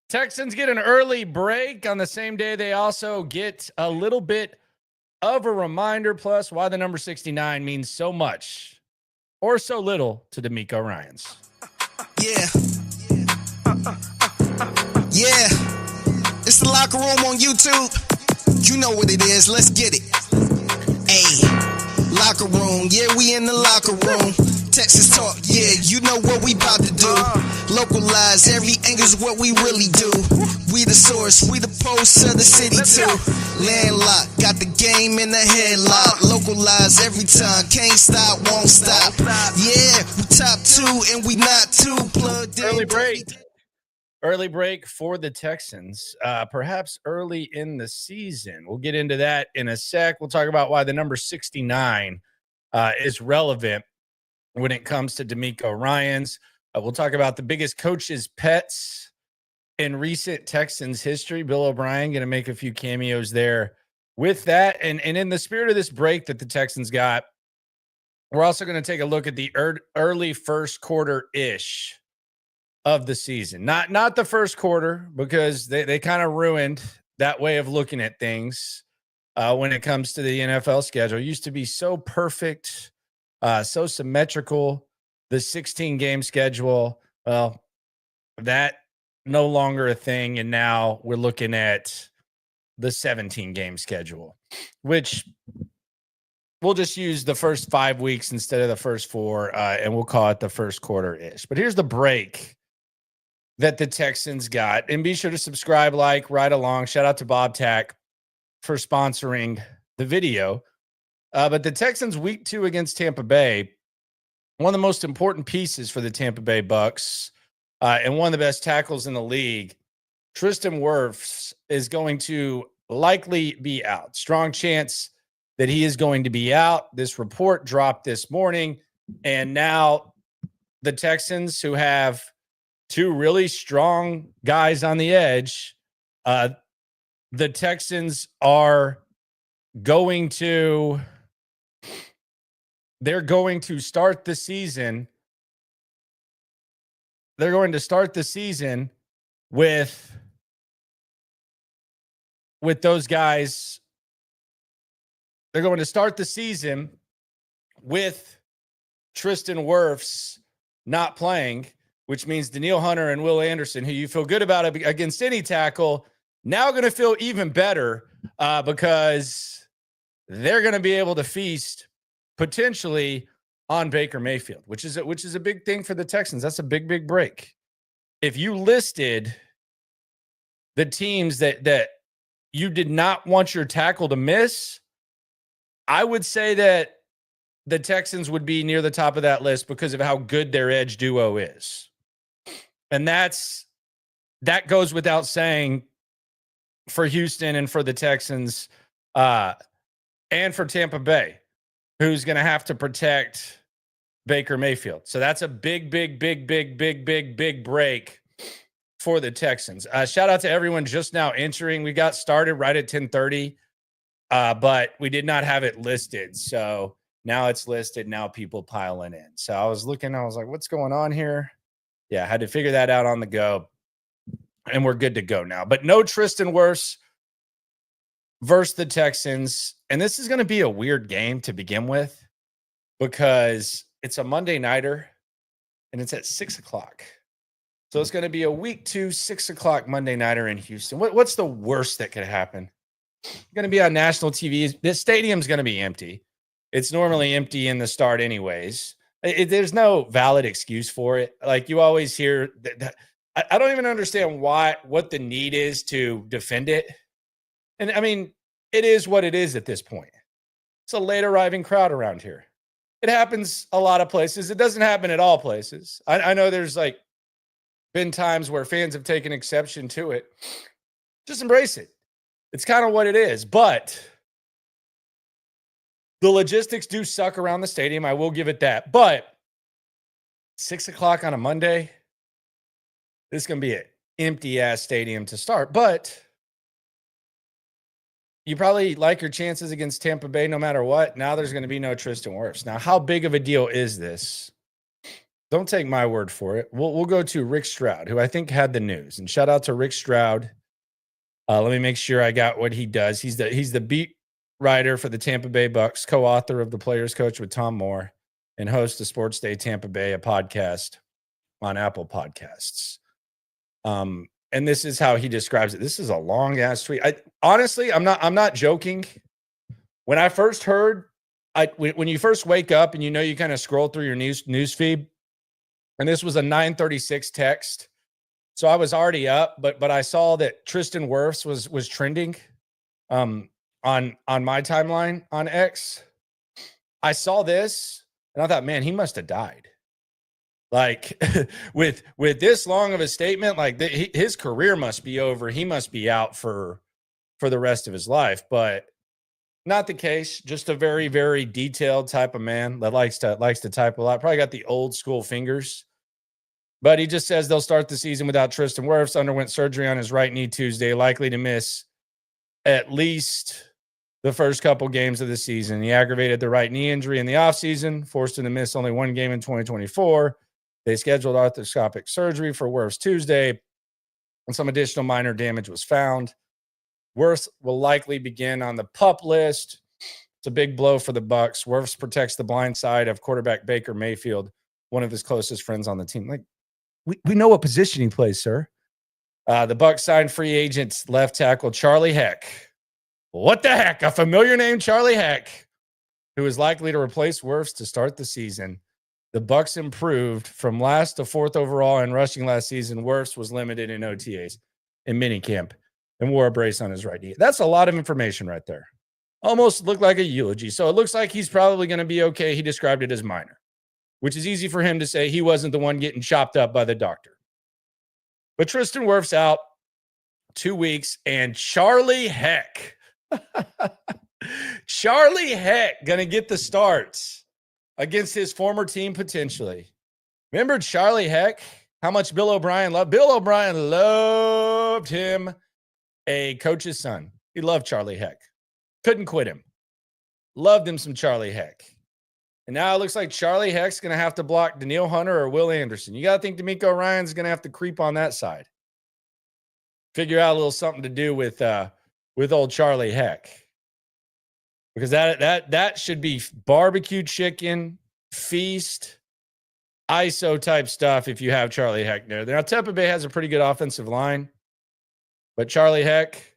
Texans get an early break on the same day. They also get a little bit of a reminder, plus why the number 69 means so much or so little to DeMeco Ryans. Yeah. Yeah. It's the Locker Room on YouTube. You know what it is. Let's get it. Hey. Locker Room. Yeah, we in the locker room. Texas talk. Yeah, you know what we about to do. Localize every angle's what we really do. We the source. We the pulse of the city too. Landlocked. Got the game in the headlock. Localize every time. Can't stop. Won't stop. Yeah, we top two and we not too plugged in. Early break for the Texans, perhaps early in the season. We'll get into that in a sec. We'll talk about why the number 69 is relevant when it comes to DeMeco Ryans. We'll talk about the biggest coaches' pets in recent Texans history. Bill O'Brien going to make a few cameos there with that. And in the spirit of this break that the Texans got, we're also going to take a look at the early first quarter-ish of the season. Not the first quarter, because they kind of ruined that way of looking at things when it comes to the NFL schedule. It used to be so perfect, so symmetrical, the 16-game schedule. Well, that no longer a thing, and now we're looking at the 17-game schedule, which we'll just use the first 5 weeks instead of the first 4, and we'll call it the first quarter-ish. But here's the break that the Texans got. And be sure to subscribe, like, ride along. Shout out to Bob Tack for sponsoring the video. But the Texans week 2 against Tampa Bay, one of the most important pieces for the Tampa Bay Bucks, and one of the best tackles in the league, Tristan Wirfs, is going to likely be out. Strong chance that he is going to be out. This report dropped this morning. And now the Texans, who have 2 really strong guys on the edge, the Texans are going to start the season. They're going to start the season with those guys. They're going to start the season with Tristan Wirfs not playing, which means Danielle Hunter and Will Anderson, who you feel good about against any tackle, now going to feel even better because they're going to be able to feast potentially on Baker Mayfield, which is a big thing for the Texans. That's a big, big break. If you listed the teams that you did not want your tackle to miss, I would say that the Texans would be near the top of that list because of how good their edge duo is. And that goes without saying for Houston and for the Texans and for Tampa Bay, who's going to have to protect Baker Mayfield. So that's a big, big, big, big, big, big, big break for the Texans. Shout out to everyone just now entering. We got started right at 10:30, but we did not have it listed. So now it's listed. Now people piling in. So I was like, what's going on here? Yeah, I had to figure that out on the go, and we're good to go now. But no Tristan Wirfs versus the Texans, and this is going to be a weird game to begin with because it's a Monday nighter, and it's at 6 o'clock. So it's going to be a week 2, 6 o'clock Monday nighter in Houston. What's the worst that could happen? Going to be on national TV. This stadium's going to be empty. It's normally empty in the start anyways. There's no valid excuse for it. Like you always hear that I don't even understand what the need is to defend it. And I mean, it is what it is at this point. It's a late arriving crowd around here. It happens a lot of places. It doesn't happen at all places. I know there's been times where fans have taken exception to it. Just embrace it. It's kind of what it is. But the logistics do suck around the stadium. I will give it that. But 6 o'clock on a Monday, this is going to be an empty-ass stadium to start. But you probably like your chances against Tampa Bay no matter what. Now there's going to be no Tristan Wirfs. Now, how big of a deal is this? don't take my word for it. We'll go to Rick Stroud, who I think had the news. And shout out to Rick Stroud. Let me make sure I got what he does. He's the beat writer for the Tampa Bay Bucks, co-author of The Players Coach with Tom Moore, and host of Sports Day Tampa Bay, a podcast on Apple Podcasts. And this is how he describes it. This is a long ass tweet. Honestly, I'm not joking. When I first heard, when you first wake up and you kind of scroll through your news feed, and this was a 9:36 text, so I was already up, but I saw that Tristan Wirfs was trending, on my timeline on X. I saw this and I thought, man, he must have died. Like with this long of a statement, like his career must be over. He must be out for the rest of his life, but not the case. Just a very, very detailed type of man that likes to type a lot. Probably got the old school fingers, but he just says they'll start the season without Tristan Wirfs. Underwent surgery on his right knee Tuesday, likely to miss at least the first couple games of the season. He aggravated the right knee injury in the offseason, forced him to miss only one game in 2024. They scheduled arthroscopic surgery for Wirfs Tuesday, and some additional minor damage was found. Wirfs will likely begin on the PUP list. It's a big blow for the Bucks. Wirfs protects the blind side of quarterback Baker Mayfield, one of his closest friends on the team. Like, we know what position he plays, sir. The Bucks signed free agents left tackle Charlie Heck. What the heck? A familiar name, Charlie Heck, who is likely to replace Wirfs to start the season. The Bucks improved from last to fourth overall in rushing last season. Wirfs was limited in OTAs in minicamp and wore a brace on his right knee. That's a lot of information right there. Almost looked like a eulogy. So it looks like he's probably going to be okay. He described it as minor, which is easy for him to say. He wasn't the one getting chopped up by the doctor. But Tristan Wirfs out 2 weeks, and Charlie Heck, Charlie Heck going to get the starts against his former team potentially. Remember Charlie Heck? How much Bill O'Brien loved? Bill O'Brien loved him, a coach's son. He loved Charlie Heck. Couldn't quit him. Loved him some Charlie Heck. And now it looks like Charlie Heck's going to have to block Danielle Hunter or Will Anderson. You got to think DeMeco Ryan's going to have to creep on that side. Figure out a little something to do with old Charlie Heck. Because that should be barbecue chicken, feast, ISO type stuff if you have Charlie Heck there. Now, Tampa Bay has a pretty good offensive line, but Charlie Heck,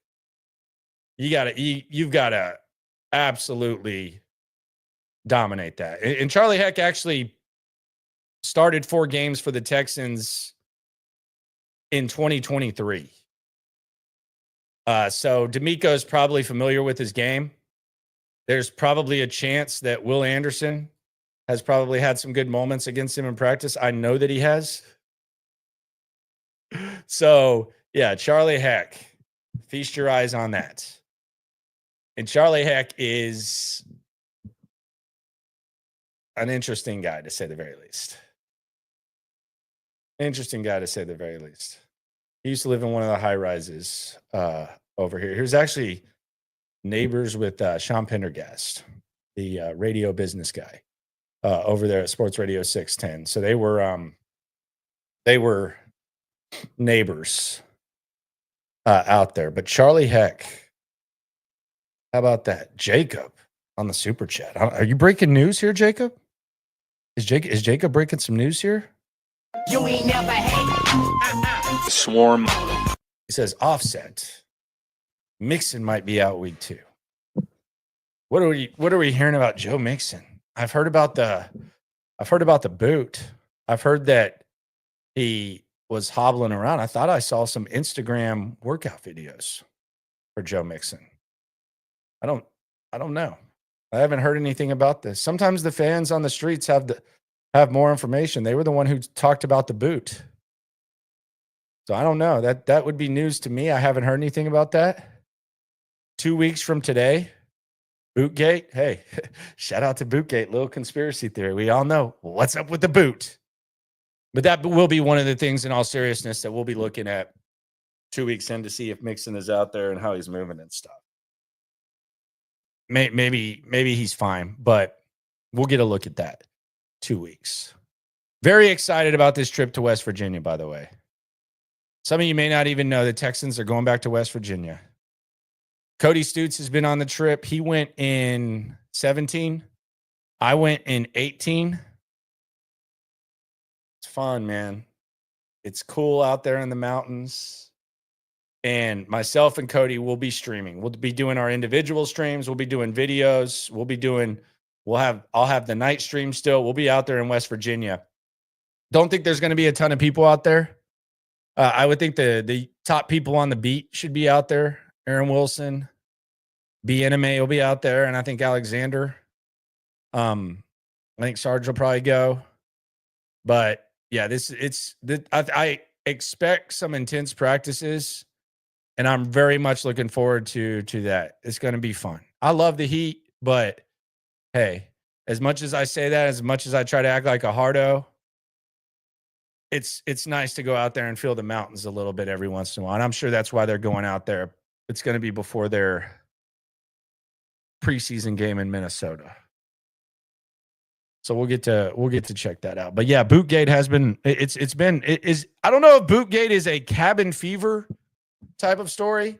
you've got to absolutely dominate that. And Charlie Heck actually started 4 games for the Texans in 2023. So DeMeco's probably familiar with his game. There's probably a chance that Will Anderson has probably had some good moments against him in practice. I know that he has. So, yeah, Charlie Heck, feast your eyes on that. And Charlie Heck is an interesting guy, to say the very least. Interesting guy, to say the very least. He used to live in one of the high rises over here. He was actually neighbors with Sean Pendergast, the radio business guy over there at Sports Radio 610. So they were neighbors out there. But Charlie Heck, how about that? Jacob on the super chat. Are you breaking news here, Jacob? Is Jacob breaking some news here? You ain't never hate. Swarm. He says Offset. Mixon might be out week 2. What are we hearing about Joe Mixon? I've heard about the boot. I've heard that he was hobbling around. I thought I saw some Instagram workout videos for Joe Mixon. I don't know. I haven't heard anything about this. Sometimes the fans on the streets have more information. They were the one who talked about the boot. So I don't know. That would be news to me. I haven't heard anything about that. 2 weeks from today, Bootgate. Hey, shout out to Bootgate. Little conspiracy theory. We all know what's up with the boot. But that will be one of the things, in all seriousness, that we'll be looking at 2 weeks in to see if Mixon is out there and how he's moving and stuff. Maybe he's fine, but we'll get a look at that 2 weeks. Very excited about this trip to West Virginia, by the way. Some of you may not even know the Texans are going back to West Virginia. Cody Stutes has been on the trip. He went in 17. I went in 18. It's fun, man. It's cool out there in the mountains. And myself and Cody will be streaming. We'll be doing our individual streams. We'll be doing videos. I'll have the night stream still. We'll be out there in West Virginia. Don't think there's going to be a ton of people out there. I would think the top people on the beat should be out there. Aaron Wilson, BNMA will be out there, and I think Alexander. I think Sarge will probably go. But yeah, I expect some intense practices, and I'm very much looking forward to that. It's going to be fun. I love the heat, but hey, as much as I say that, as much as I try to act like a hardo, it's nice to go out there and feel the mountains a little bit every once in a while. And I'm sure that's why they're going out there. It's going to be before their preseason game in Minnesota. So we'll get to check that out. But yeah, Bootgate has been I don't know if Bootgate is a cabin fever type of story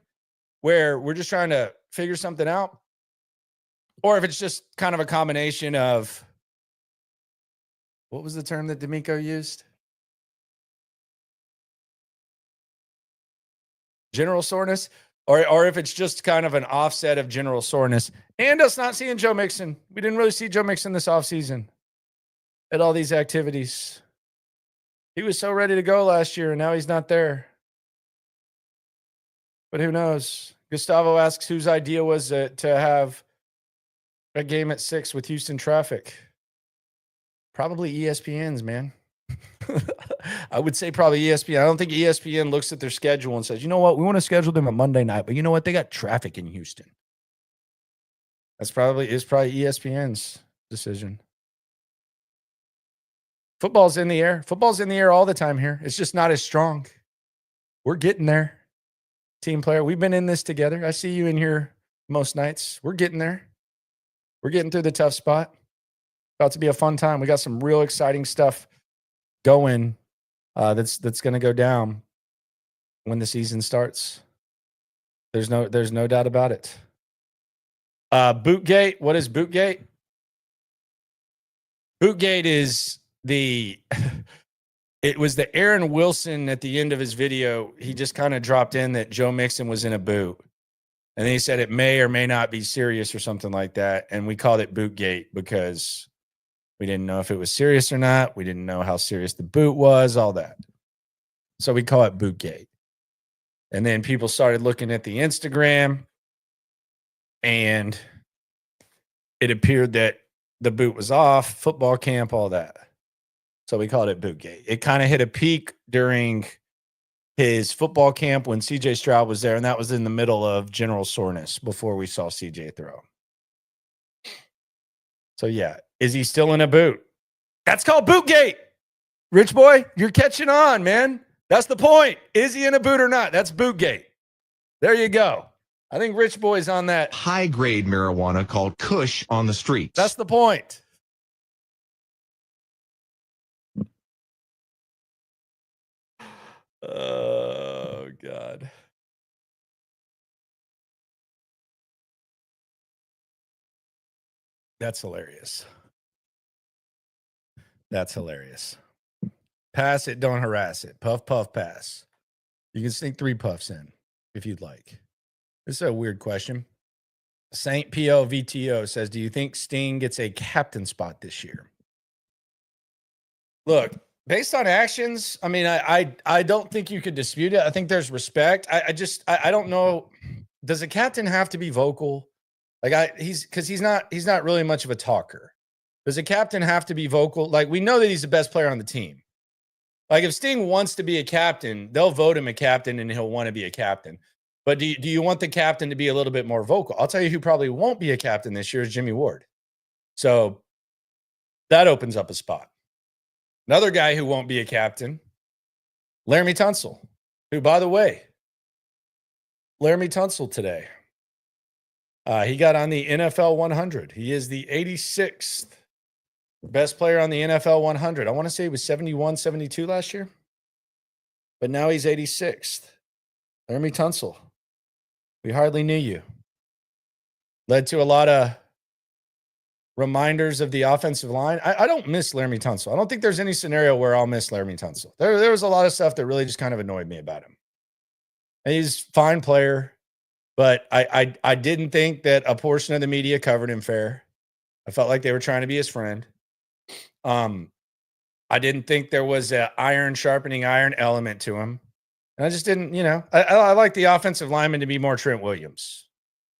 where we're just trying to figure something out, or if it's just kind of a combination of, what was the term that DeMeco used? General soreness, or if it's just kind of an offset of general soreness and us not seeing Joe Mixon. We didn't really see Joe Mixon this offseason at all these activities. He was so ready to go last year, and now he's not there. But who knows? Gustavo asks whose idea was it to have a game at 6 with Houston traffic. Probably ESPN's, man. I would say probably ESPN. I don't think ESPN looks at their schedule and says, you know what, we want to schedule them a Monday night, but you know what, they got traffic in Houston. It's probably ESPN's decision. Football's in the air. Football's in the air all the time here. It's just not as strong. We're getting there. Team player, we've been in this together. I see you in here most nights. We're getting there. We're getting through the tough spot. About to be a fun time. We got some real exciting stuff going that's going to go down when the season starts. There's no doubt about it. Bootgate. What is Bootgate? Bootgate is it was the Aaron Wilson at the end of his video. He just kind of dropped in that Joe Mixon was in a boot. And then he said it may or may not be serious or something like that. And we called it Bootgate because we didn't know if it was serious or not. We didn't know how serious the boot was, all that. So we call it Bootgate. And then people started looking at the Instagram, and it appeared that the boot was off, football camp, all that. So we called it Bootgate. It kind of hit a peak during his football camp when CJ Stroud was there, and that was in the middle of general soreness before we saw CJ throw. So yeah, is he still in a boot? That's called Bootgate. Rich boy, you're catching on, man. That's the point. Is he in a boot or not? That's Bootgate. There you go. I think Rich boy's on that. High-grade marijuana called Kush on the streets. That's the point. Oh, God. That's hilarious. That's hilarious. Pass it, don't harass it. Puff, puff, pass. You can sneak 3 puffs in if you'd like. This is a weird question. Saint PLVTO says, do you think Sting gets a captain spot this year? Look, based on actions, I mean, I don't think you could dispute it. I think there's respect. I don't know. Does a captain have to be vocal? Like he's not really much of a talker. Does a captain have to be vocal? Like, we know that he's the best player on the team. Like, if Sting wants to be a captain, they'll vote him a captain and he'll want to be a captain. But do you want the captain to be a little bit more vocal? I'll tell you who probably won't be a captain this year is Jimmy Ward. So that opens up a spot. Another guy who won't be a captain, Laramie Tunsil, who, by the way, Laramie Tunsil today, he got on the NFL 100. He is the 86th Best player on the NFL 100. I want to say he was 71, 72 last year, but now he's 86th. Laremy Tunsil. We hardly knew you. Led to a lot of reminders of the offensive line. I don't miss Laremy Tunsil. I don't think there's any scenario where I'll miss Laremy Tunsil. There was a lot of stuff that really just kind of annoyed me about him. And he's a fine player, but I didn't think that a portion of the media covered him fair. I felt like they were trying to be his friend. I didn't think there was an iron sharpening iron element to him. And I just didn't, I like the offensive lineman to be more Trent Williams.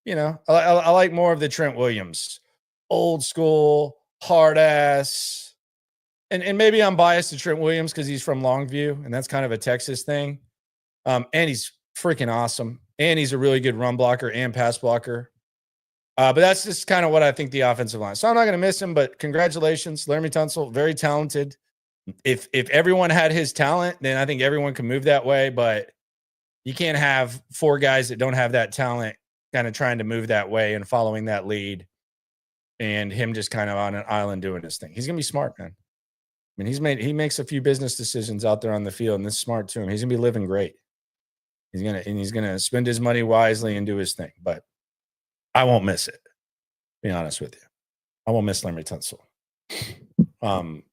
I like more of the Trent Williams, old school, hard ass. And maybe I'm biased to Trent Williams because he's from Longview, and that's kind of a Texas thing. And he's freaking awesome. And he's a really good run blocker and pass blocker. But that's just kind of what I think the offensive line. So I'm not going to miss him, but congratulations, Laremy Tunsil, very talented. If everyone had his talent, then I think everyone can move that way. But you can't have four guys that don't have that talent kind of trying to move that way and following that lead, and him just kind of on an island doing his thing. He's going to be smart, man. I mean, he makes a few business decisions out there on the field, and it's smart to him. He's going to be living great. He's going to spend his money wisely and do his thing. But I won't miss it. Be honest with you. I won't miss Landry Tunsil. For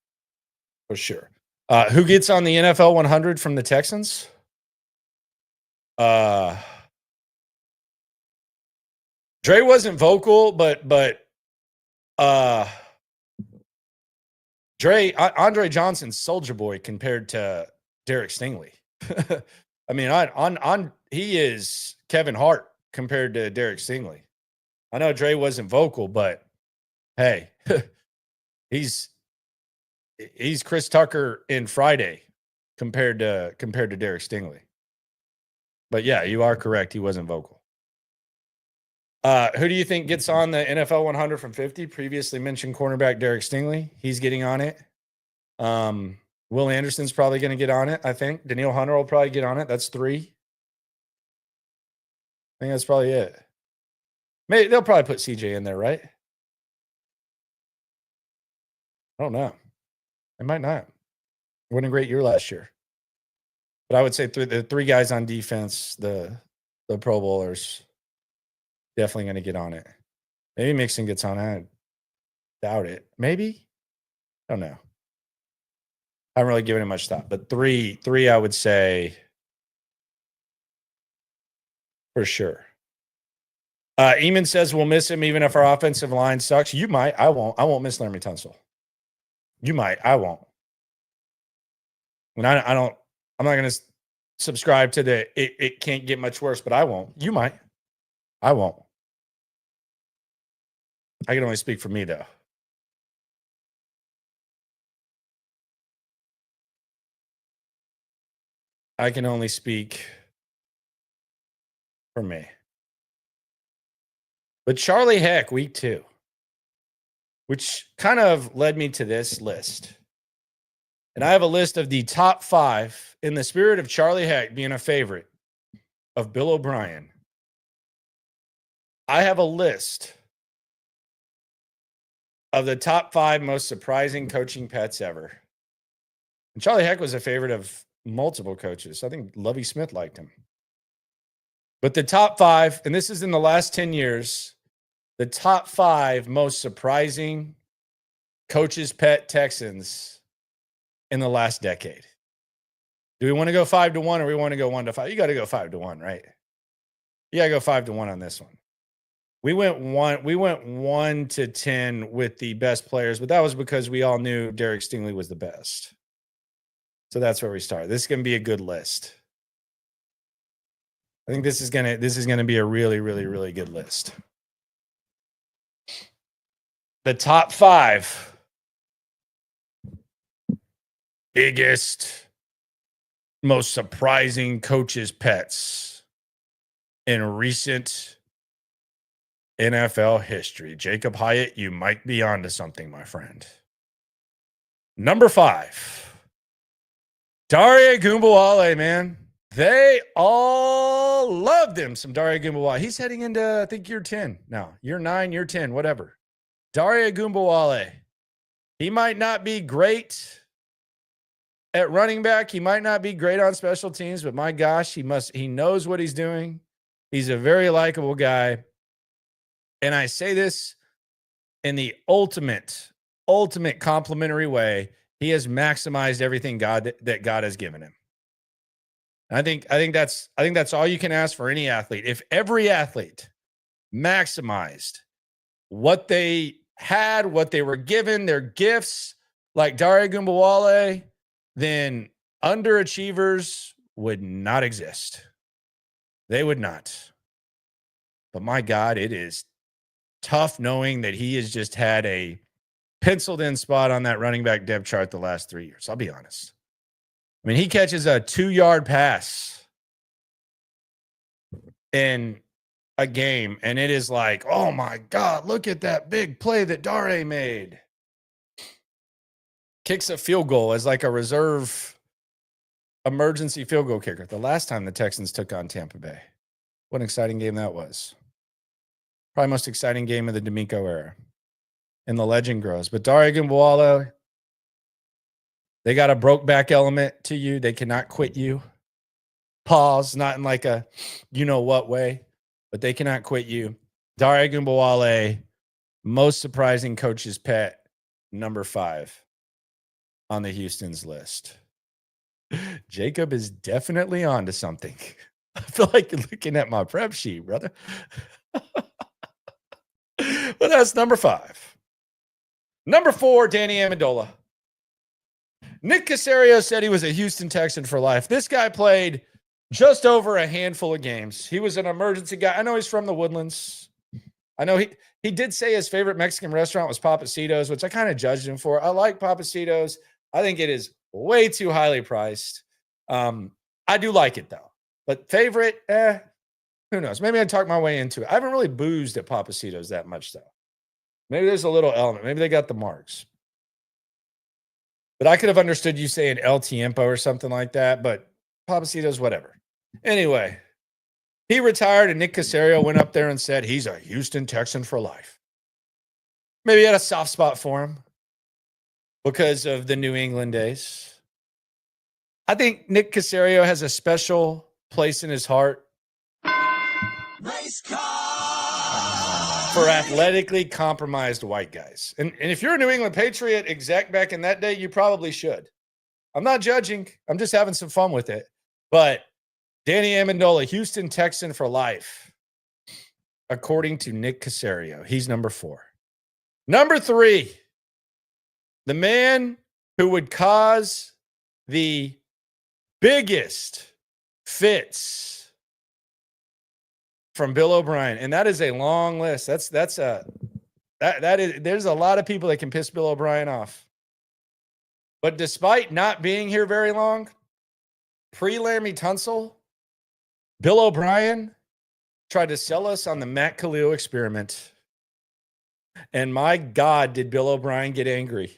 sure. Who gets on the NFL 100 from the Texans? Dre wasn't vocal, but Andre Johnson's Soldier Boy compared to Derek Stingley. I mean, he is Kevin Hart compared to Derek Stingley. I know Dre wasn't vocal, but hey, he's Chris Tucker in Friday compared to Derek Stingley. But yeah, you are correct. He wasn't vocal. Who do you think gets on the NFL 100 from 50? Previously mentioned cornerback Derek Stingley. He's getting on it. Will Anderson's probably going to get on it, I think. Daniil Hunter will probably get on it. That's 3. I think that's probably it. Maybe they'll probably put CJ in there, right? I don't know. They might not. Wasn't a great year last year. But I would say the 3 guys on defense, the Pro Bowlers, definitely going to get on it. Maybe Mixon gets on it. I doubt it. Maybe? I don't know. I haven't really given it much thought. But 3 I would say for sure. Eamon says we'll miss him even if our offensive line sucks. You might. I won't. I won't miss Laremy Tunsil. You might. I won't. And I don't. I'm not going to subscribe to the it can't get much worse, but I won't. You might. I won't. I can only speak for me, though. I can only speak for me. But Charlie Heck, week 2, which kind of led me to this list. And I have a list of the top 5 in the spirit of Charlie Heck being a favorite of Bill O'Brien. I have a list of the top 5 most surprising coaching pets ever. And Charlie Heck was a favorite of multiple coaches. I think Lovie Smith liked him. But the top 5, and this is in the last 10 years, the top 5 most surprising coaches' pet Texans in the last decade. Do we want to go 5-1 or we want to go 1-5? You got to go 5-1, right? You got to go 5-1 on this one. We went 1-10 with the best players, but that was because we all knew Derek Stingley was the best. So that's where we start. This is going to be a good list. I think this is gonna be a really, really, really good list. The top 5 biggest, most surprising coaches' pets in recent NFL history. Jacob Hyatt, you might be onto something, my friend. Number 5, Dare Ogunbowale, man. They all loved him, some Dare Ogunbowale. He's heading into, I think, year 10 now. Year 9, year 10, whatever. Dare Ogunbowale. He might not be great at running back. He might not be great on special teams, but my gosh, he knows what he's doing. He's a very likable guy. And I say this in the ultimate complimentary way. He has maximized everything that God has given him. I think that's all you can ask for any athlete. If every athlete maximized what they had, what they were given, their gifts, like Dare Gumbawale, then underachievers would not exist. They would not. But my God, it is tough knowing that he has just had a penciled in spot on that running back depth chart the last 3 years. I'll be honest. I mean, he catches a 2-yard pass in a game, and it is like, oh my God, look at that big play that Dare made. Kicks a field goal as like a reserve emergency field goal kicker. The last time the Texans took on Tampa Bay. What an exciting game that was. Probably most exciting game of the DeMeco era. And the legend grows. But Dare Gumbawale, they got a broke back element to you. They cannot quit you. Pause, not in like a you-know-what way, but they cannot quit you. Dare Gumbawale, most surprising coach's pet, number 5 on the Houston's list. Jacob is definitely on to something. I feel like you're looking at my prep sheet, brother. But that's number 5. Number 4, Danny Amendola. Nick Caserio said he was a Houston Texan for life. This guy played just over a handful of games. He was an emergency guy. I know he's from the Woodlands. I know he did say his favorite Mexican restaurant was Papacitos, which I kind of judged him for. I like Papacitos. I think it is way too highly priced. I do like it, though. But favorite, who knows? Maybe I'd talk my way into it. I haven't really boozed at Papacitos that much, though. Maybe there's a little element. Maybe they got the marks. But I could have understood you saying El Tiempo or something like that, but Papacitos, whatever. Anyway, he retired, and Nick Caserio went up there and said he's a Houston Texan for life. Maybe he had a soft spot for him because of the New England days. I think Nick Caserio has a special place in his heart for athletically compromised white guys. And if you're a New England Patriot exec back in that day, you probably should. I'm not judging. I'm just having some fun with it. But Danny Amendola, Houston Texan for life, according to Nick Caserio. He's number 4. Number 3, the man who would cause the biggest fits from Bill O'Brien, and that is a long list. There's a lot of people that can piss Bill O'Brien off. But despite not being here very long, pre-Laramie Tunsil, Bill O'Brien tried to sell us on the Matt Khalil experiment. And my God, did Bill O'Brien get angry.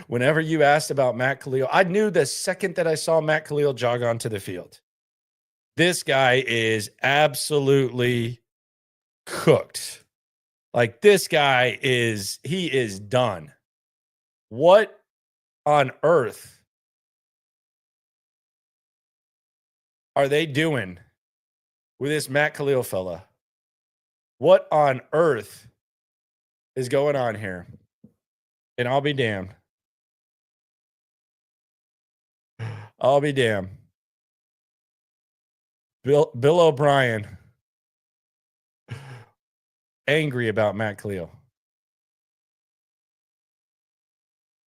Whenever you asked about Matt Khalil, I knew the second that I saw Matt Khalil jog onto the field. This guy is absolutely cooked. Like, this guy is done. What on earth are they doing with this Matt Khalil fella? What on earth is going on here? And I'll be damned. I'll be damned. Bill O'Brien angry about Matt Khalil.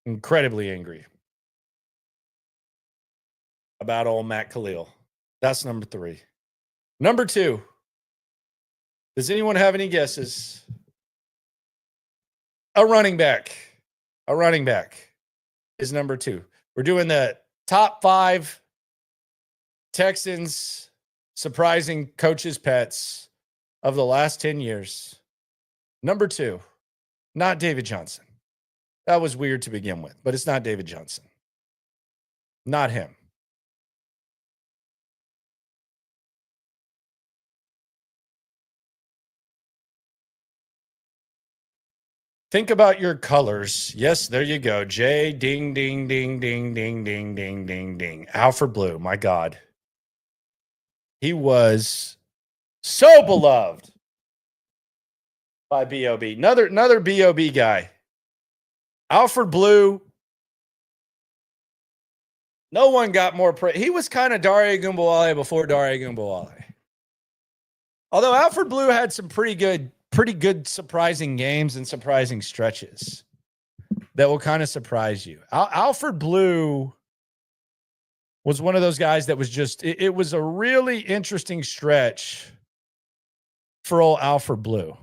Incredibly angry about old Matt Khalil. That's number 3. Number 2. Does anyone have any guesses? A running back. A running back is number 2. We're doing the top 5 Texans surprising coaches' pets of the last 10 years. Number 2, not David Johnson. That was weird to begin with, but it's not David Johnson. Not him. Think about your colors. Yes, there you go. J, ding, ding, ding, ding, ding, ding, ding, ding, ding. Alfred Blue, my God. He was so beloved by B.O.B. Another B.O.B. guy. Alfred Blue. No one got more praise. He was kind of Dare Ogunbowale before Dare Ogunbowale. Although Alfred Blue had some pretty good surprising games and surprising stretches that will kind of surprise you. Alfred Blue was one of those guys that was just, it was a really interesting stretch for old Alfred Blue.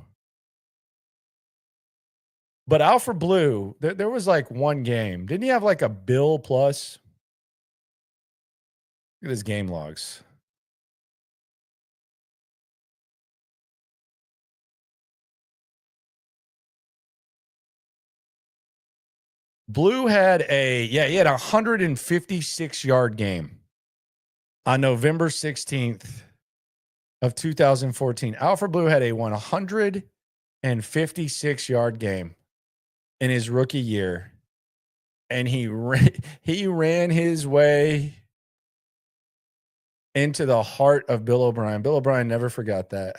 But Alfred Blue, there was like one game. Didn't he have like a bill plus? Look at his game logs. Blue had he had a 156-yard game on November 16th of 2014. Alfred Blue had a 156-yard game in his rookie year, and he ran his way into the heart of Bill O'Brien. Bill O'Brien never forgot that.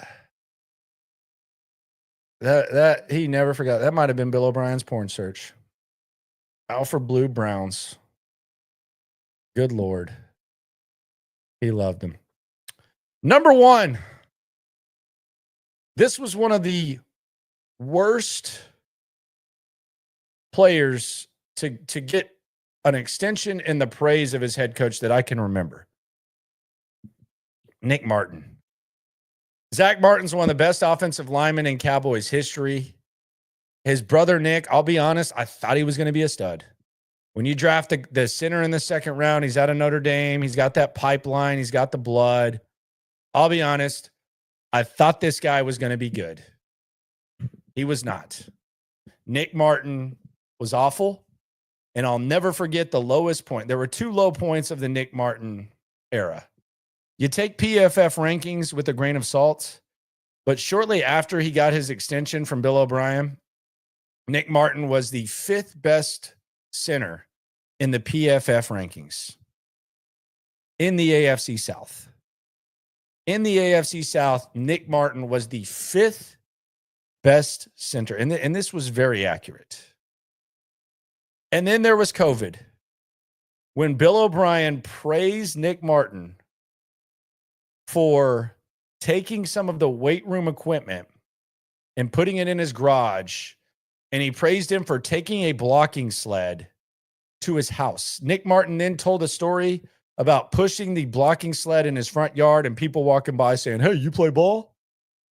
That he never forgot. That might have been Bill O'Brien's porn search. Alfred Blue Browns. Good Lord. He loved him. Number one. This was one of the worst players to get an extension in the praise of his head coach that I can remember. Nick Martin. Zach Martin's one of the best offensive linemen in Cowboys history. His brother, Nick, I'll be honest, I thought he was going to be a stud. When you draft the center in the second round, he's out of Notre Dame. He's got that pipeline. He's got the blood. I'll be honest, I thought this guy was going to be good. He was not. Nick Martin was awful, and I'll never forget the lowest point. There were two low points of the Nick Martin era. You take PFF rankings with a grain of salt, but shortly after he got his extension from Bill O'Brien, Nick Martin was the fifth best center in the PFF rankings in the AFC South. In the AFC South, Nick Martin was the fifth best center, and this was very accurate. And then there was COVID. When Bill O'Brien praised Nick Martin for taking some of the weight room equipment and putting it in his garage, and he praised him for taking a blocking sled to his house. Nick Martin then told a story about pushing the blocking sled in his front yard and people walking by saying, "Hey, you play ball?"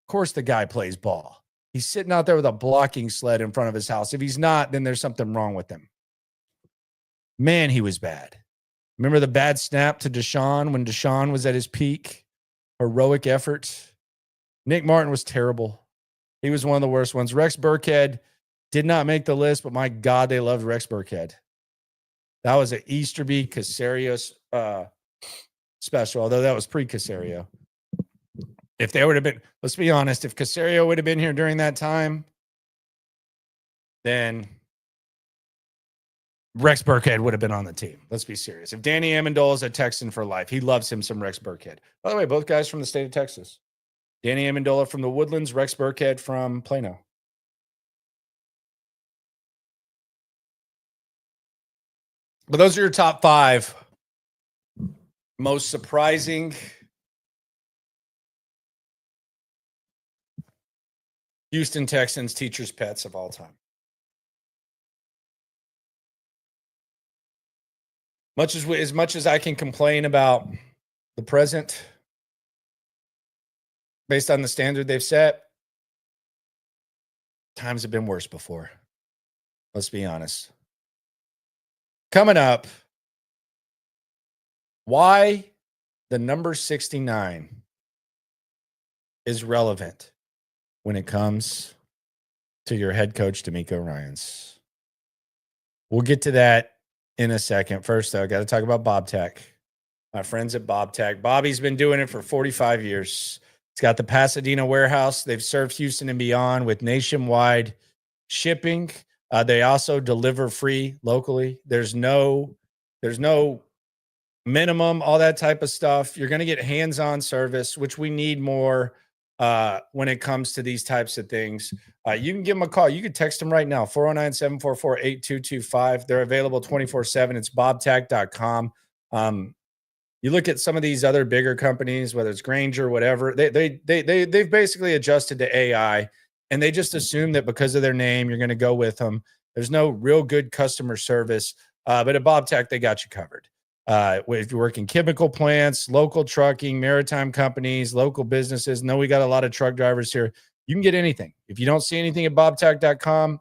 Of course the guy plays ball. He's sitting out there with a blocking sled in front of his house. If he's not, then there's something wrong with him. Man, he was bad. Remember the bad snap to Deshaun when Deshaun was at his peak? Heroic effort. Nick Martin was terrible. He was one of the worst ones. Rex Burkhead did not make the list, but my God, they loved Rex Burkhead. That was an Easterby Caserio special, although that was pre-Caserio. If they would have been, let's be honest, if Caserio would have been here during that time, then Rex Burkhead would have been on the team. Let's be serious. If Danny Amendola is a Texan for life, he loves him some Rex Burkhead. By the way, both guys from the state of Texas. Danny Amendola from the Woodlands, Rex Burkhead from Plano. But those are your top five most surprising Houston Texans teachers' pets of all time. As much as I can complain about the present, based on the standard they've set, times have been worse before. Let's be honest. Coming up, why the number 69 is relevant when it comes to your head coach, DeMeco Ryans. We'll get to that in a second. First, though, I got to talk about BobTech. My friends at BobTech. Bobby's been doing it for 45 years. It's got the Pasadena warehouse. They've served Houston and beyond with nationwide shipping. They also deliver free locally. There's no minimum, all that type of stuff. You're going to get hands-on service, which we need more when it comes to these types of things. You can give them a call. You can text them right now, 409-744-8225. They're available 24/7. It's bobtac.com. You look at some of these other bigger companies, whether it's Grainger, whatever, they've basically adjusted to AI, and they just assume that because of their name, you're going to go with them. There's no real good customer service, but at BobTech, they got you covered. If you work in chemical plants, local trucking, maritime companies, local businesses, know we got a lot of truck drivers here. You can get anything. If you don't see anything at bobtac.com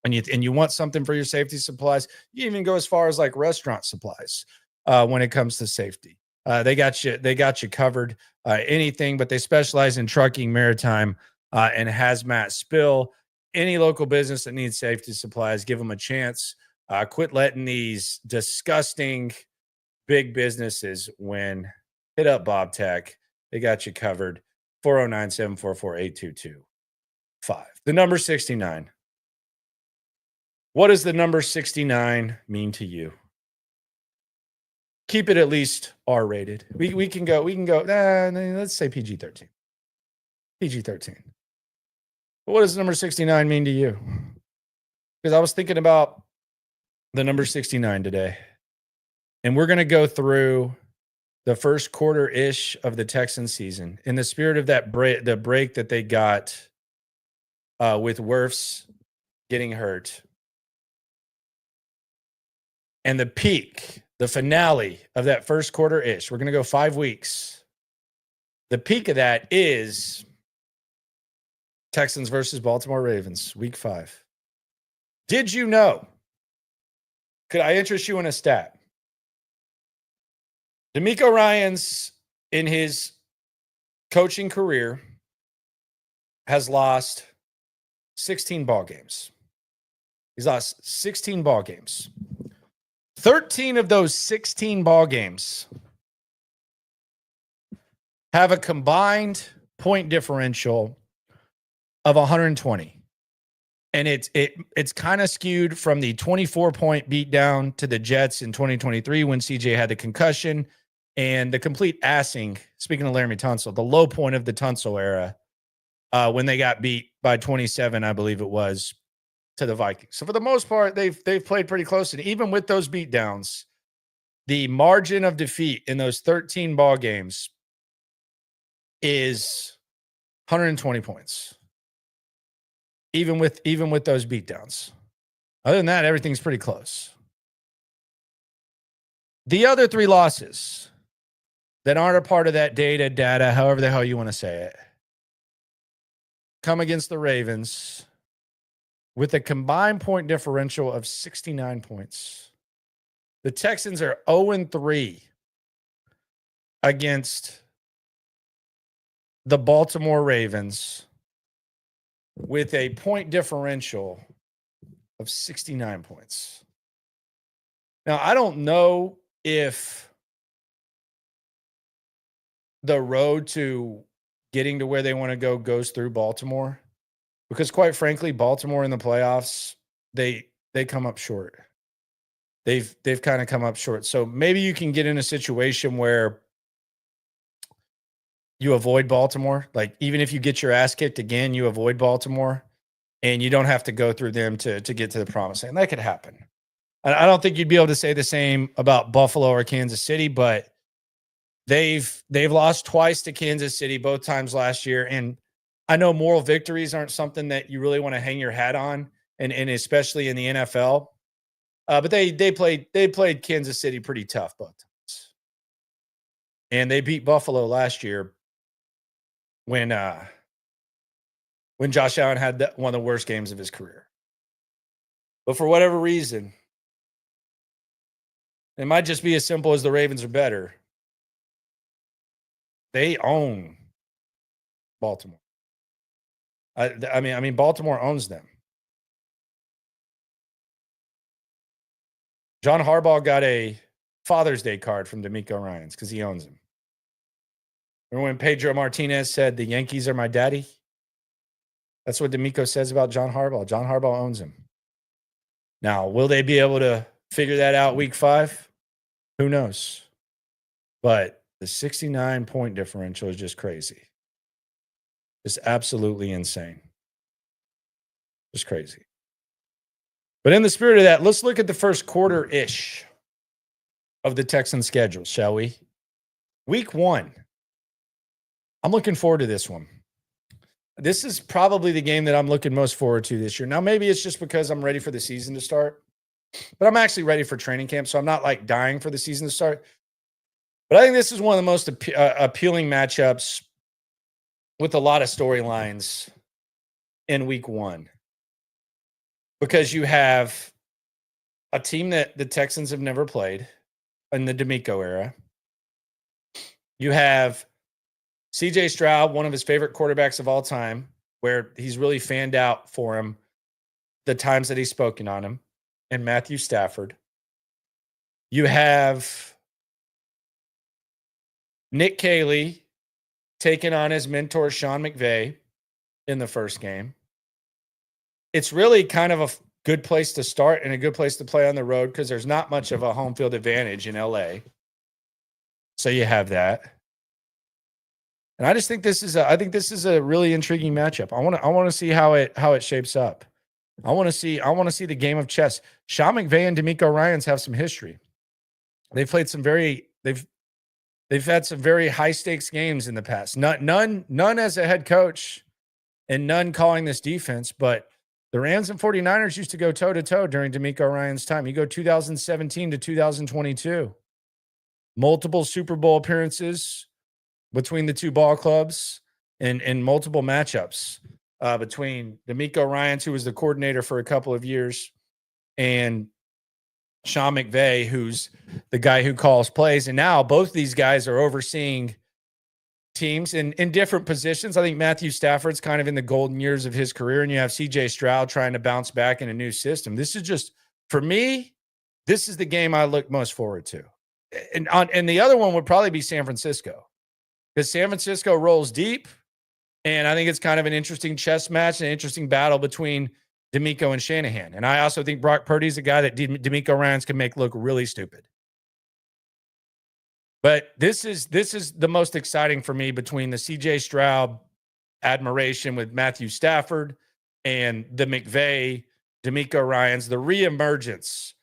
and you want something for your safety supplies, you even go as far as like restaurant supplies when it comes to safety. They got you covered. Anything, but they specialize in trucking, maritime, and hazmat. Spill. Any local business that needs safety supplies, give them a chance. Quit letting these disgusting big businesses win. Hit up BobTech. They got you covered. 409-744-8225. The number 69. What does the number 69 mean to you? Keep it at least R-rated. We can go, let's say PG-13. PG-13. But what does the number 69 mean to you? Because I was thinking about the number 69 today. And we're going to go through the first quarter-ish of the Texans season in the spirit of that the break that they got with Wirfs getting hurt. And the peak, the finale of that first quarter-ish. We're going to go 5 weeks. The peak of that is Texans versus Baltimore Ravens, week 5. Did you know? Could I interest you in a stat? DeMeco Ryans, in his coaching career, has lost 16 ball games. He's lost 16 ball games. 13 of those 16 ball games have a combined point differential of 120. And it's kind of skewed from the 24-point beatdown to the Jets in 2023 when CJ had the concussion and the complete assing, speaking of Laramie Tunsil, the low point of the Tunsil era when they got beat by 27, I believe it was, to the Vikings. So for the most part, they've played pretty close. And even with those beatdowns, the margin of defeat in those 13 ball games is 120 points. Even with those beatdowns. Other than that, everything's pretty close. The other 3 losses that aren't a part of that data, however the hell you want to say it, come against the Ravens with a combined point differential of 69 points. The Texans are 0-3 against the Baltimore Ravens with a point differential of 69 points. Now, I don't know if the road to getting to where they want to go goes through Baltimore, because quite frankly, Baltimore in the playoffs, they come up short. They've kind of come up short. So maybe you can get in a situation where you avoid Baltimore. Like, even if you get your ass kicked again, you avoid Baltimore and you don't have to go through them to get to the promised land. That could happen. I don't think you'd be able to say the same about Buffalo or Kansas City, but they've lost twice to Kansas City, both times last year. And I know moral victories aren't something that you really want to hang your hat on, and especially in the NFL. But they played Kansas City pretty tough both times. And they beat Buffalo last year when Josh Allen had one of the worst games of his career. But for whatever reason, it might just be as simple as the Ravens are better. They own Baltimore. I mean, Baltimore owns them. John Harbaugh got a Father's Day card from DeMeco Ryans because he owns them. Remember when Pedro Martinez said, "The Yankees are my daddy"? That's what DeMeco says about John Harbaugh. John Harbaugh owns him. Now, will they be able to figure that out week 5? Who knows? But the 69-point differential is just crazy. It's absolutely insane. Just crazy. But in the spirit of that, let's look at the first quarter-ish of the Texans schedule, shall we? Week 1. I'm looking forward to this one. This is probably the game that I'm looking most forward to this year. Now, maybe it's just because I'm ready for the season to start, but I'm actually ready for training camp, so I'm not like dying for the season to start. But I think this is one of the most appealing matchups with a lot of storylines in week 1, because you have a team that the Texans have never played in the DeMeco era. You have CJ Stroud, one of his favorite quarterbacks of all time, where he's really fanned out for him the times that he's spoken on him, and Matthew Stafford. You have Nick Caley taking on his mentor, Sean McVay, in the first game. It's really kind of a good place to start and a good place to play on the road because there's not much of a home field advantage in LA. So you have that. And I just think this is a really intriguing matchup. I want to see how it shapes up. I want to see the game of chess. Sean McVay and DeMeco Ryans have some history. They've played they've had some very high stakes games in the past. None as a head coach and none calling this defense, but the Rams and 49ers used to go toe to toe during DeMeco Ryans' time. You go 2017 to 2022. Multiple Super Bowl appearances between the two ball clubs and multiple matchups between DeMeco Ryans, who was the coordinator for a couple of years, and Sean McVay, who's the guy who calls plays. And now both these guys are overseeing teams in different positions. I think Matthew Stafford's kind of in the golden years of his career, and you have CJ Stroud trying to bounce back in a new system. This is just, for me, this is the game I look most forward to. And the other one would probably be San Francisco, because San Francisco rolls deep, and I think it's kind of an interesting chess match, an interesting battle between DeMeco and Shanahan. And I also think Brock Purdy's a guy that DeMeco Ryans can make look really stupid. But this is the most exciting for me between the CJ Stroud admiration with Matthew Stafford and the McVay, DeMeco Ryans, the reemergence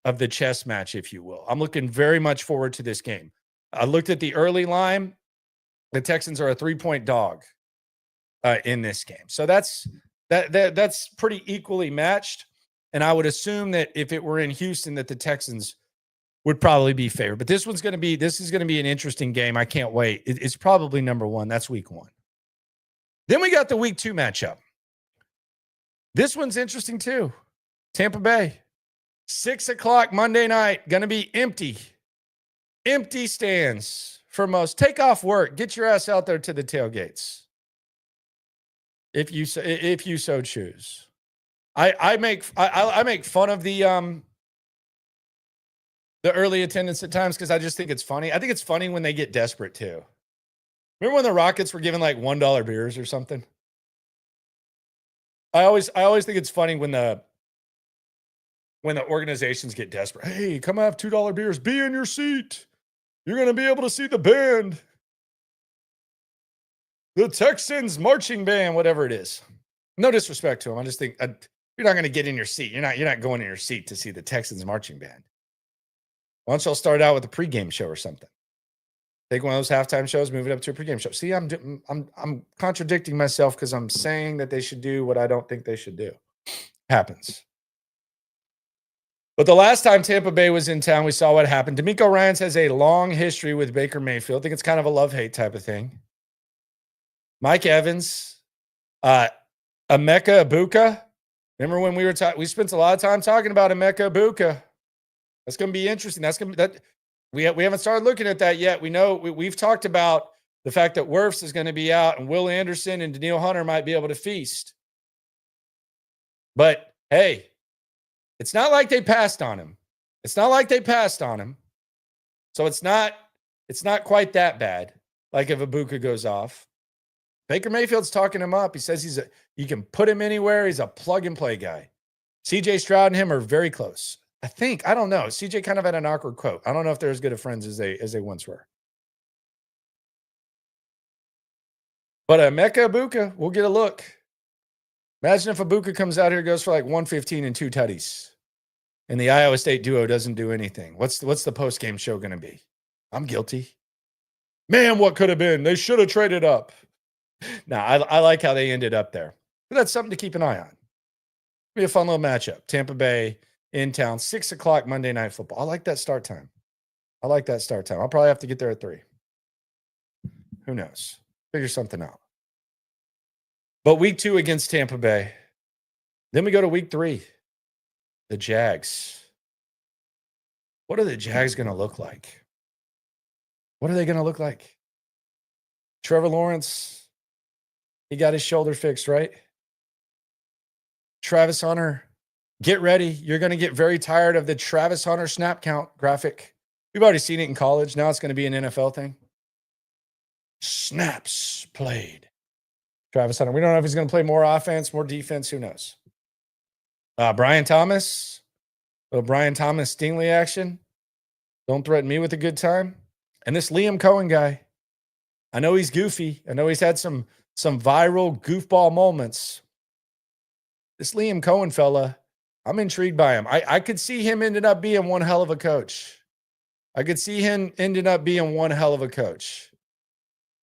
of the chess match, if you will. I'm looking very much forward to this game. I looked at the early line. The Texans are a 3-point dog in this game. So that's pretty equally matched. And I would assume that if it were in Houston, that the Texans would probably be favored. But this is going to be an interesting game. I can't wait. It's probably number 1. That's week 1. Then we got the week 2 matchup. This one's interesting too. Tampa Bay, 6:00 Monday night, going to be empty stands for most. Take off work. Get your ass out there to the tailgates, if you so choose. I make fun of the early attendance at times because I just think it's funny. I think it's funny when they get desperate too. Remember when the Rockets were giving like $1 beers or something? I always think it's funny when the organizations get desperate. Hey, come have $2 beers. Be in your seat. You're going to be able to see the band. The Texans marching band, whatever it is. No disrespect to them. I just think you're not going to get in your seat. You're not going in your seat to see the Texans marching band. Why don't y'all start out with a pregame show or something? Take one of those halftime shows, move it up to a pregame show. See, I'm contradicting myself because I'm saying that they should do what I don't think they should do. Happens. But the last time Tampa Bay was in town, we saw what happened. DeMeco Ryans has a long history with Baker Mayfield. I think it's kind of a love-hate type of thing. Mike Evans, Emeka Ibuka. Remember when we spent a lot of time talking about Emeka Ibuka. That's going to be interesting. We haven't started looking at that yet. We know we've talked about the fact that Wirfs is going to be out and Will Anderson and Danielle Hunter might be able to feast. But hey, it's not like they passed on him. So it's not quite that bad. Like if Ibuka goes off. Baker Mayfield's talking him up. He says you can put him anywhere. He's a plug-and-play guy. CJ Stroud and him are very close. I don't know. CJ kind of had an awkward quote. I don't know if they're as good of friends as they once were. But Emeka Ibuka, we'll get a look. Imagine if Ibuka comes out here, goes for like 115 and 2 tutties, and the Iowa State duo doesn't do anything. What's the post-game show going to be? I'm guilty. Man, what could have been? They should have traded up. Now, I like how they ended up there. But that's something to keep an eye on. Be a fun little matchup. Tampa Bay in town, 6 o'clock Monday Night Football. I like that start time. I'll probably have to get there at 3. Who knows? Figure something out. But week 2 against Tampa Bay. Then we go to week 3. The Jags. What are the Jags going to look like? What are they going to look like? Trevor Lawrence, he got his shoulder fixed, right? Travis Hunter, get ready. You're going to get very tired of the Travis Hunter snap count graphic. We've already seen it in college. Now it's going to be an NFL thing. Snaps played. Travis Hunter. We don't know if he's going to play more offense, more defense. Who knows? Brian Thomas. Little Brian Thomas Stingley action. Don't threaten me with a good time. And this Liam Cohen guy. I know he's goofy. I know he's had some viral goofball moments. This Liam Cohen fella, I'm intrigued by him. I could see him ending up being one hell of a coach.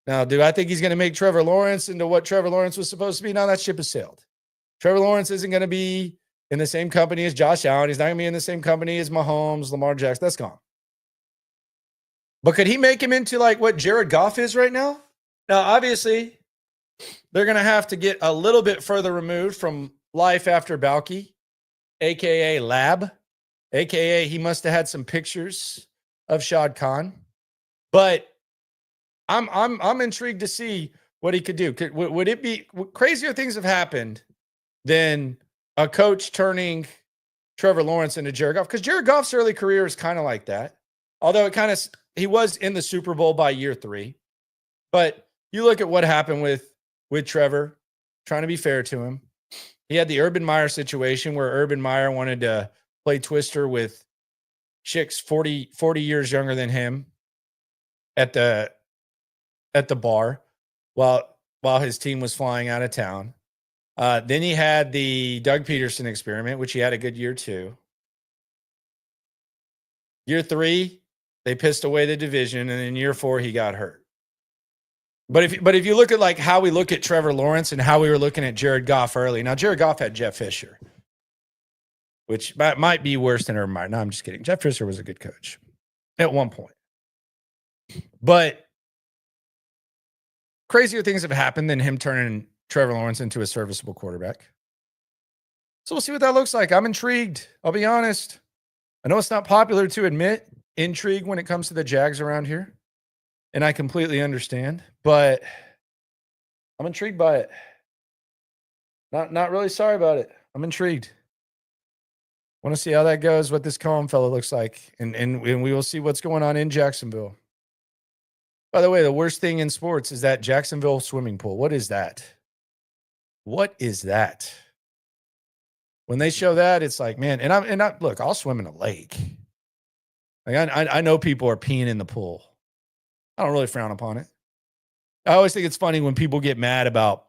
Now, do I think he's going to make Trevor Lawrence into what Trevor Lawrence was supposed to be? No, that ship has sailed. Trevor Lawrence isn't going to be in the same company as Josh Allen. He's not going to be in the same company as Mahomes, Lamar Jackson. That's gone. But could he make him into like what Jared Goff is right now? Now, obviously, they're going to have to get a little bit further removed from life after Balky, a.k.a. Lab, a.k.a. he must have had some pictures of Shad Khan. But I'm intrigued to see what he could do. Would it be crazier things have happened than a coach turning Trevor Lawrence into Jared Goff? Because Jared Goff's early career is kind of like that. Although he was in the Super Bowl by year 3. But you look at what happened with Trevor, trying to be fair to him. He had the Urban Meyer situation where Urban Meyer wanted to play Twister with chicks 40 years younger than him at the bar while his team was flying out of town. Then he had the Doug Peterson experiment, which he had a good year 2. Year 3, they pissed away the division, and in year 4, he got hurt. But if you look at like how we look at Trevor Lawrence and how we were looking at Jared Goff early, now Jared Goff had Jeff Fisher, which might be worse than Urban Meyer. No, I'm just kidding. Jeff Fisher was a good coach at one point. But crazier things have happened than him turning Trevor Lawrence into a serviceable quarterback. So we'll see what that looks like. I'm intrigued. I'll be honest. I know it's not popular to admit intrigue when it comes to the Jags around here. And I completely understand, but I'm intrigued by it. Not really sorry about it. I'm intrigued. Want to see how that goes, what this Cohen fellow looks like. And we will see what's going on in Jacksonville. By the way, the worst thing in sports is that Jacksonville swimming pool. What is that? What is that? When they show that, it's like, man, and I look, I'll swim in a lake. Like I know people are peeing in the pool. I don't really frown upon it. I always think it's funny when people get mad about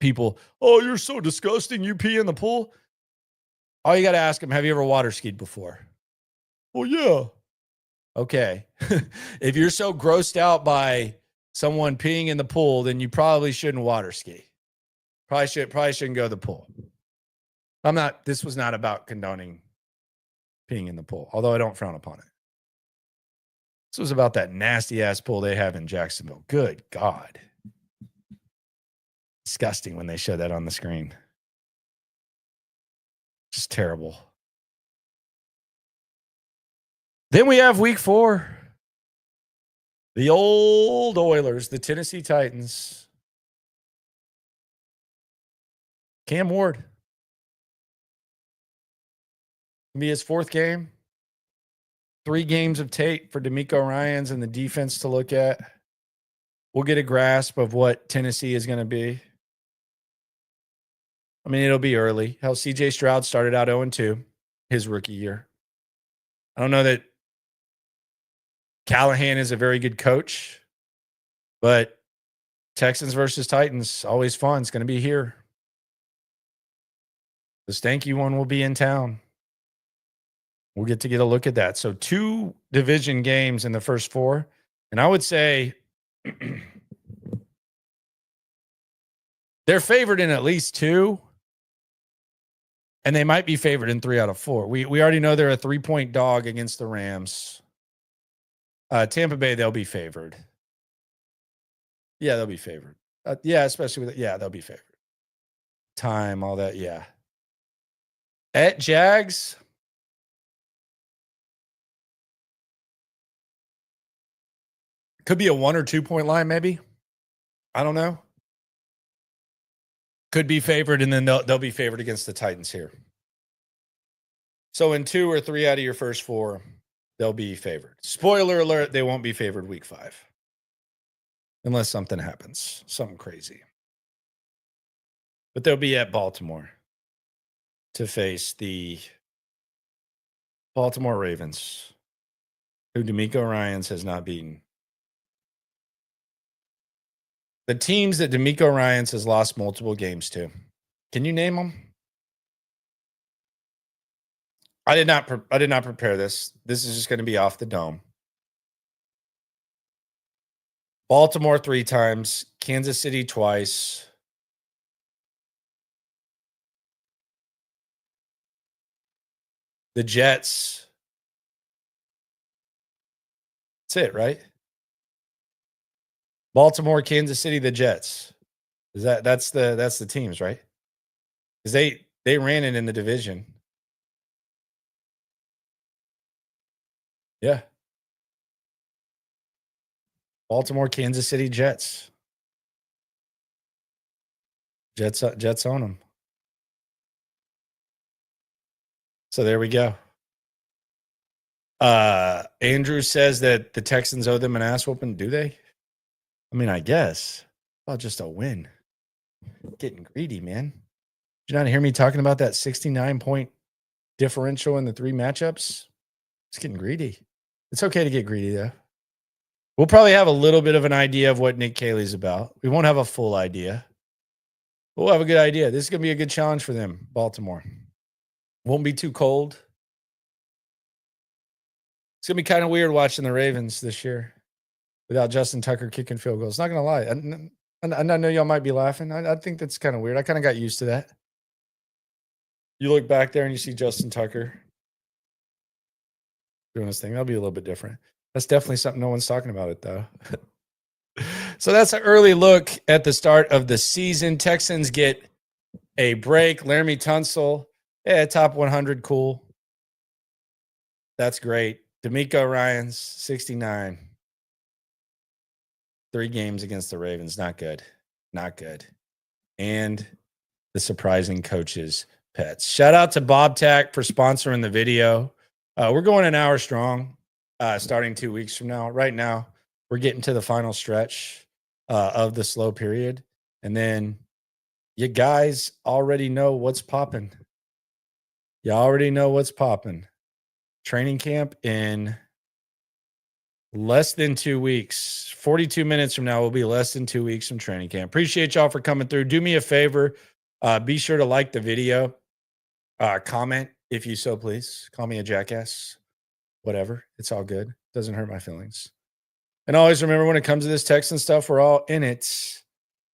people. Oh, you're so disgusting. You pee in the pool. All you got to ask them, have you ever water skied before? Well, yeah. Okay. If you're so grossed out by someone peeing in the pool, then you probably shouldn't water ski. Probably shouldn't go to the pool. This was not about condoning peeing in the pool, although I don't frown upon it. This was about that nasty ass pool they have in Jacksonville. Good God. Disgusting when they show that on the screen. Just terrible. Then we have week 4. The old Oilers, the Tennessee Titans. Cam Ward. It'll be his 4th game. 3 games of tape for DeMeco Ryans and the defense to look at. we'll get a grasp of what Tennessee is going to be. I mean, it'll be early. Hell, CJ Stroud started out 0-2 his rookie year. I don't know that Callahan is a very good coach, but Texans versus Titans, always fun. It's going to be here. The stanky one will be in town. We'll get a look at that. So 2 division games in the first 4. And I would say they're favored in at least 2. And they might be favored in 3 out of 4. We already know they're a 3-point dog against the Rams. Tampa Bay, they'll be favored. Yeah, they'll be favored. Yeah, especially with they'll be favored. Time, all that, yeah. At Jags, could be a 1 or 2 point line, maybe. I don't know. Could be favored, and then they'll be favored against the Titans here. So in 2 or 3 out of your first 4, they'll be favored. Spoiler alert, they won't be favored week 5. Unless something happens, something crazy. But they'll be at Baltimore to face the Baltimore Ravens, who DeMeco Ryans has not beaten. The teams that DeMeco Ryans has lost multiple games to. Can you name them? I did not prepare this. This is just going to be off the dome. Baltimore 3 times, Kansas City twice. The Jets. That's it, right? Baltimore, Kansas City, the Jets. That's the teams, right? Because they ran it in the division. Yeah. Baltimore, Kansas City, Jets. Jets own them. So there we go. Andrew says that the Texans owe them an ass whooping. Do they? I mean, I guess. Well, just a win. Getting greedy, man. Did you not hear me talking about that 69-point differential in the 3 matchups? It's getting greedy. It's okay to get greedy, though. We'll probably have a little bit of an idea of what Nick Caley's about. We won't have a full idea. We'll have a good idea. This is going to be a good challenge for them, Baltimore. Won't be too cold. It's going to be kind of weird watching the Ravens this year without Justin Tucker kicking field goals. Not going to lie. I know y'all might be laughing. I think that's kind of weird. I kind of got used to that. You look back there and you see Justin Tucker doing his thing. That'll be a little bit different. That's definitely something no one's talking about it, though. So that's an early look at the start of the season. Texans get a break. Laramie Tunsil, top 100, cool. That's great. DeMeco Ryans, 69. 3 games against the Ravens. Not good. Not good. And the surprising coaches' pets. Shout out to Bob Tack for sponsoring the video. We're going an hour strong, starting 2 weeks from now. Right now, we're getting to the final stretch of the slow period. And then you guys already know what's popping. You already know what's popping. Training camp in less than 2 weeks. 42 minutes from now will be less than 2 weeks from training camp. Appreciate y'all for coming through. Do me a favor. Be sure to like the video. Comment if you so please. Call me a jackass. Whatever. It's all good. Doesn't hurt my feelings. And always remember, when it comes to this Texan stuff, we're all in it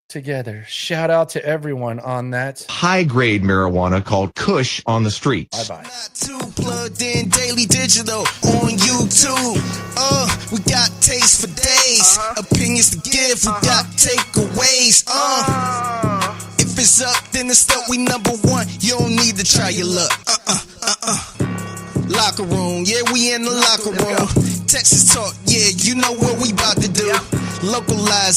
together. Shout out to everyone on that high-grade marijuana called Kush on the streets. Bye-bye. Not too plugged in, daily digital on YouTube. We got taste for days, opinions to give, we got takeaways. If it's up, then it's up. We number 1. You don't need to try your luck. Locker room, yeah, we in the locker room. Texas talk, yeah, you know what we about to do. Localize.